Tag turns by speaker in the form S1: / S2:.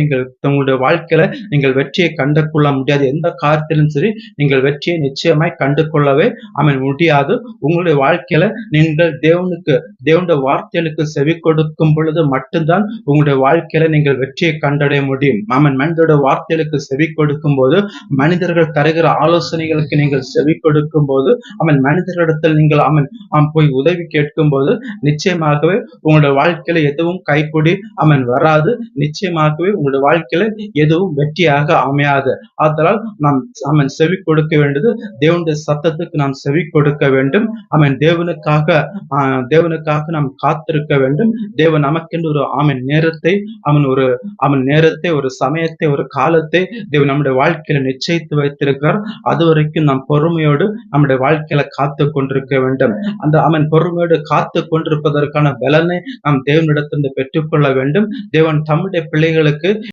S1: நீங்கள் உங்களுடைய வாழ்க்கையில நீங்கள் வெற்றியை கண்டு கொள்ள முடியாது. எந்த காரியத்திலும் சரி, நீங்கள் வெற்றியை நிச்சயமாய் கண்டு கொள்ளவே முடியாது. உங்களுடைய வாழ்க்கையில நீங்கள் தேவனுடைய வார்த்தைகளுக்கு செவி கொடுக்கும் பொழுது மட்டும்தான் உங்களுடைய வாழ்க்கையில நீங்கள் வெற்றியை கண்டடைய முடியும். மனிதருடைய வார்த்தைகளுக்கு செவி கொடுக்கும்போது, மனிதர்கள் தருகிற ஆலோசனைகளுக்கு நீங்கள் செவி கொடுக்கும்போது, மனிதர்களிடத்தில் நீங்கள் போய் உதவி கேட்கும்போது, நிச்சயமாகவே உங்களுடைய வாழ்க்கையில எதுவும் கைகூடி வராது. நிச்சயமாகவே உங்களுடைய வாழ்க்கையில எதுவும் வெற்றியாக அமையாது. ஆதலால் நாம் செவி கொடுக்க வேண்டியது தேவனுடைய சத்தத்துக்கு நாம் செவி கொடுக்க வேண்டும். தேவனுக்காக தேவனுக்காக நாம் காத்திருக்க வேண்டும். தேவன் நமக்கென்று ஒரு நேரத்தை ஒரு நேரத்தை, ஒரு சமயத்தை, ஒரு காலத்தை தேவன் நம்முடைய வாழ்க்கையில நிச்சயித்து வைத்திருக்கிறார். அதுவரைக்கும் நாம் பொறுமையோடு நம்முடைய வாழ்க்கையில காத்து கொண்டிருக்க வேண்டும். அந்த பொறுமையோடு காத்து கொண்டிருப்பதற்கான பலனை நாம் தேவனிடத்திலிருந்து பெற்றுக்கொள்ள வேண்டும். தேவன் தம்முடைய பிள்ளைகளுக்கு